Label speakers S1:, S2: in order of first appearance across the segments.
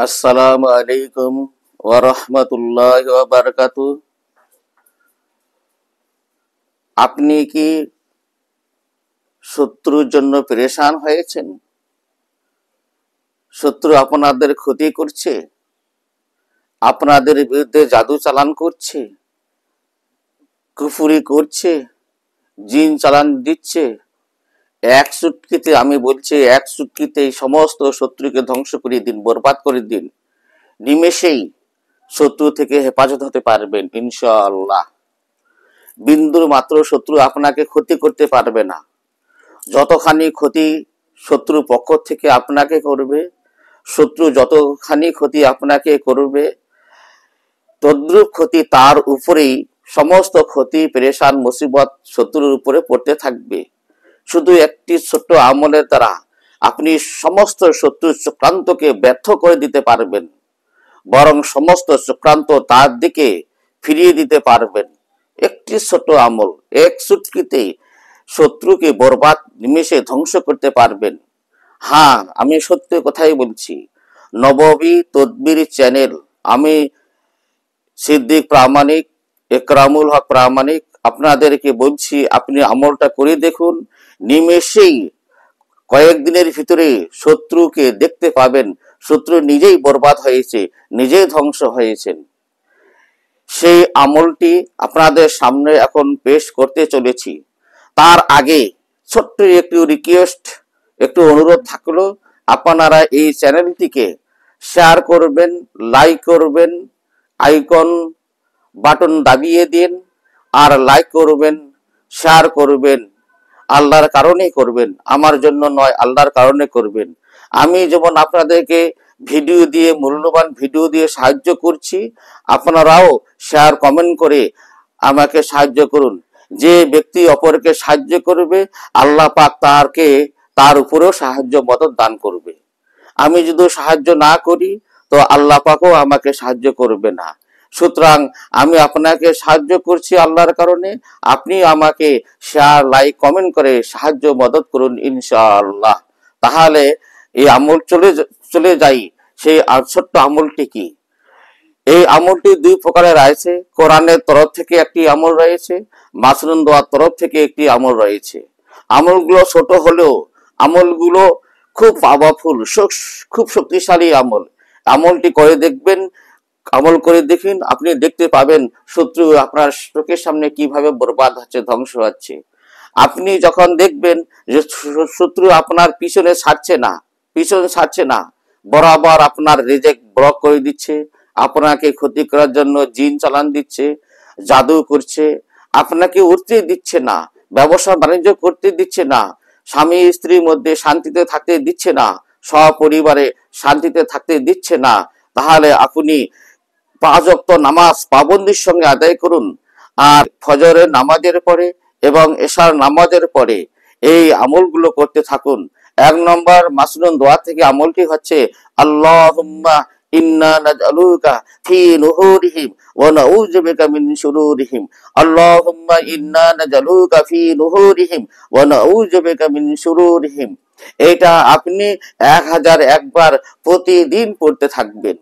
S1: আসসালামু আলাইকুম ওয়া রাহমাতুল্লাহি ওয়া বারাকাতুহু। আপনি কি শত্রুর জন্য পেরেশান হয়েছেন? শত্রু আপনাদের ক্ষতি করছে, আপনাদের বিরুদ্ধে জাদু চালান করছে, কুফরি করছে, জিন চালান দিচ্ছে। এক চুটকিতে, আমি বলছি এক চুটকিতে সমস্ত শত্রুকে ধ্বংস করে দিন, বরবাদ করে দিন। নিমেষেই শত্রু থেকে হেফাজত হতে পারবেন ইনশাআল্লাহ। বিন্দুর মাত্র শত্রু আপনাকে ক্ষতি করতে পারবে না। যতখানি ক্ষতি শত্রু পক্ষ থেকে আপনাকে করবে, শত্রু যতখানি ক্ষতি আপনাকে করবে, তদ্রূপ ক্ষতি তার উপরেই সমস্ত ক্ষতি পেরেশান মুসিবত শত্রুর উপরে পড়তে থাকবে। শুধু একটি ছোট্ট আমলের দ্বারা আপনি সমস্ত শত্রুর চক্রান্তকে ব্যর্থ করে দিতে পারবেন, বরং সমস্ত চক্রান্ত তার দিকে ফিরিয়ে দিতে পারবেন। একটি ছোট আমল, এক চুটকিতেই শত্রুকে বরবাদ নিমেষে ধ্বংস করতে পারবেন। হ্যাঁ, আমি সত্যি কথাই বলছি। নববী তদবির চ্যানেল, আমি সিদ্দিক প্রামাণিক, একরামুল হক প্রামাণিক আপনাদেরকে বলছি, আপনি আমলটা করে দেখুন। নিমেষেই কয়েকদিনের ভিতরে শত্রুকে দেখতে পাবেন, শত্রু নিজেই বরবাদ হয়েছে, নিজেই ধ্বংস হয়েছেন। সেই আমলটি আপনাদের সামনে এখন পেশ করতে চলেছি। তার আগে ছোট্ট একটু রিকোয়েস্ট, একটু অনুরোধ থাকলো, আপনারা এই চ্যানেলটিকে শেয়ার করবেন, লাইক করবেন, আইকন বাটন দাবিয়ে দিন, আর লাইক করবেন, শেয়ার করবেন। আল্লাহর কারণে করবেন, আমার জন্য নয়, আল্লাহর কারণে করবেন। আমি যেমন আপনাদেরকে ভিডিও দিয়ে, মূল্যবান ভিডিও দিয়ে সাহায্য করছি, আপনারাও শেয়ার কমেন্ট করে আমাকে সাহায্য করুন। যে ব্যক্তি অপরকে সাহায্য করবে, আল্লাহ পাক তার উপরেও সাহায্য মদদ দান করবে। আমি যদি সাহায্য না করি তো আল্লাহ পাকও আমাকে সাহায্য করবে না। সুতরাং আমি আপনাকে সাহায্য করছি আল্লাহর কারণে, আপনি আমাকে শেয়ার, লাইক, কমেন্ট করে সাহায্য মদদ করুন ইনশাআল্লাহ। তাহলে এই আমল চলে যাই। সেই ছোট্ট আমলটি কি? এই আমলটি দুই প্রকারের রয়েছে। কোরআনের তরফ থেকে একটি আমল রয়েছে, মাসনুন দোয়ার তরফ থেকে একটি আমল রয়েছে। আমলগুলো ছোট হলেও আমলগুলো খুব পাওয়ারফুল, খুব শক্তিশালী আমল। আমলটি করে দেখবেন, আমল করে দেখুন, আপনি দেখতে পাবেন শত্রু আপনার চোখের সামনে কিভাবে বরবাদ হচ্ছে, ধ্বংস হচ্ছে। আপনি যখন দেখবেন যে শত্রু আপনার পিছনে ছাড়ছে না, বরাবর আপনার রিজেক্ট ব্লক করে দিচ্ছে, আপনাকে ক্ষতি করার জন্য জিন চালান দিচ্ছে, জাদু করছে, আপনাকে উঠতে দিচ্ছে না, ব্যবসা বাণিজ্য করতে দিচ্ছে না, স্বামী স্ত্রীর মধ্যে শান্তিতে থাকতে দিচ্ছে না, সপরিবারে শান্তিতে থাকতে দিচ্ছে না, তাহলে আপনি 5 ওয়াক্ত নামাজ পাবন্দির সঙ্গে আদায় করুন। আর ফজরের নামাজের পরে এবং এশার নামাজের পরে এই আমলগুলো করতে থাকুন। 1 নম্বর মাসনুন দোয়া থেকে আমলটি হচ্ছে, আল্লাহুম্মা ইন্না নাজআলুকা ফি নুহুরিহিম ওয়া নাউযু বিকা মিন শুরুরিহিম। আল্লাহুম্মা ইন্না নাজআলুকা ফি নুহুরিহিম ওয়া নাউযু বিকা মিন শুরুরিহিম। এটা আপনি 1001 বার প্রতিদিন পড়তে থাকবেন।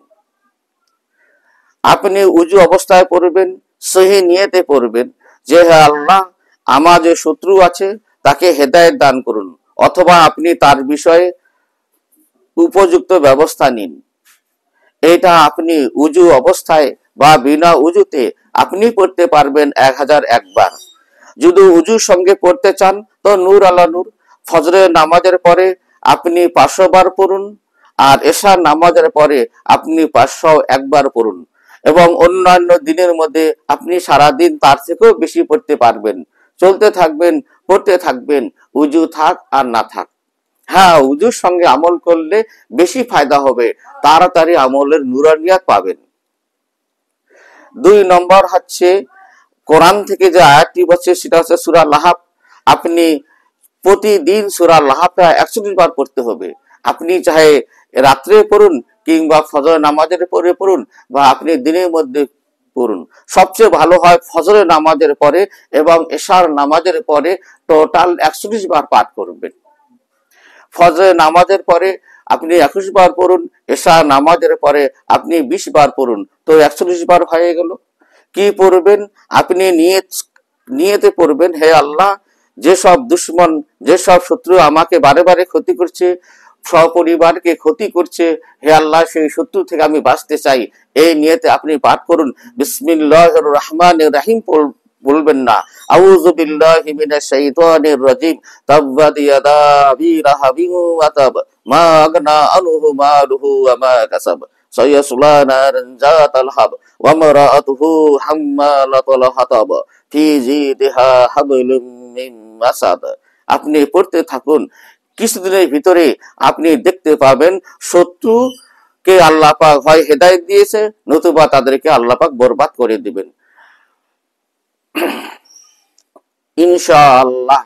S1: আপনি উজু অবস্থায় পড়বেন, সহি নিয়তে পড়বেন যে হে আল্লাহ, আমার যে শত্রু আছে তাকে হেদায়েত দান করুন, অথবা আপনি তার বিষয়ে উপযুক্ত ব্যবস্থা নিন। এটা আপনি উজু অবস্থায় বা বিনা উজুতে আপনি পড়তে পারবেন 1001 বার। যদি উজুর সঙ্গে পড়তে চান তো নূর আলা নূর। ফজরের নামাজের পরে আপনি 500 বার পড়ুন, আর এশার নামাজের পরে আপনি 501 বার পড়ুন, এবং অন্যান্য দিনের মধ্যে আপনি সারাদিন তার থেকেও বেশি পড়তে পারবেন। চলতে থাকবেন, পড়তে থাকবেন, উজু থাক আর না থাক। হ্যাঁ, উজুর সঙ্গে আমল করলে বেশি ফায়দা হবে, তাড়াতাড়ি আমলের নুরানিয়াত পাবেন। 2 নম্বর হচ্ছে, কোরআন থেকে যে আয়াতটি বলছে সেটা হচ্ছে সূরা লাহাব। আপনি প্রতিদিন সূরা লাহাবটা 120 বার পড়তে হবে। আপনি চাহে রাত্রে পড়ুন কিংবা ফজর নামাজের পরে পড়ুন, বা আপনি দিনের মধ্যে পড়ুন। সবচেয়ে ভালো হয় ফজরের নামাজের পরে এবং এশার নামাজের পরে টোটাল 120 বার পাঠ করবেন। ফজরের নামাজের পরে আপনি 21 বার পড়ুন, এশা নামাজের পরে আপনি 20 বার পড়ুন, তো 41 বার হয়ে গেল। কি পড়বেন? আপনি নিয়তে পড়বেন, হে আল্লাহ, যেসব দুশ্মন, যেসব শত্রু আমাকে বারে বারে ক্ষতি করছে, সপরিবারকে ক্ষতি করছে, হে আল্লাহ, সেই শত্রু থেকে আমি বাঁচতে চাই। এই নিয়তে আপনি পাঠ করুন। বিসমিল্লাহির রহমানির রহিম বলবেন না, আউযু বিল্লাহি মিনাশ শাইতানির রাজিম, তাব্বাত ইয়াদা আবি লাহাবিন ওয়া তাব, মা আগনা আনহু মালুহু ওয়া মা কাসাব, সায়াসলা নারান যাতাল হাব, ওয়া মারাআতুহু হাম্মালাতাল হাতাব, ফি জিদিহা হাবলুম মিন মাসাদ। আপনি পড়তে থাকুন। কিছুদিনের ভিতরে আপনি দেখতে পাবেন শত্রুকে আল্লাহ পাক হয় হেদায়েত দিয়েছে, নতুবা তাদেরকে আল্লাহ পাক বরবাদ করে দিবেন ইনশাআল্লাহ।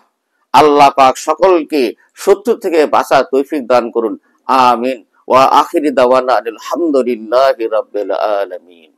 S1: আল্লাহ পাক সকলকে শত্রু থেকে বাঁচার তৌফিক দান করুন। আমিন। ওয়া আখিরি দাওয়ানা আলহামদুলিল্লাহি রাব্বিল আলামিন।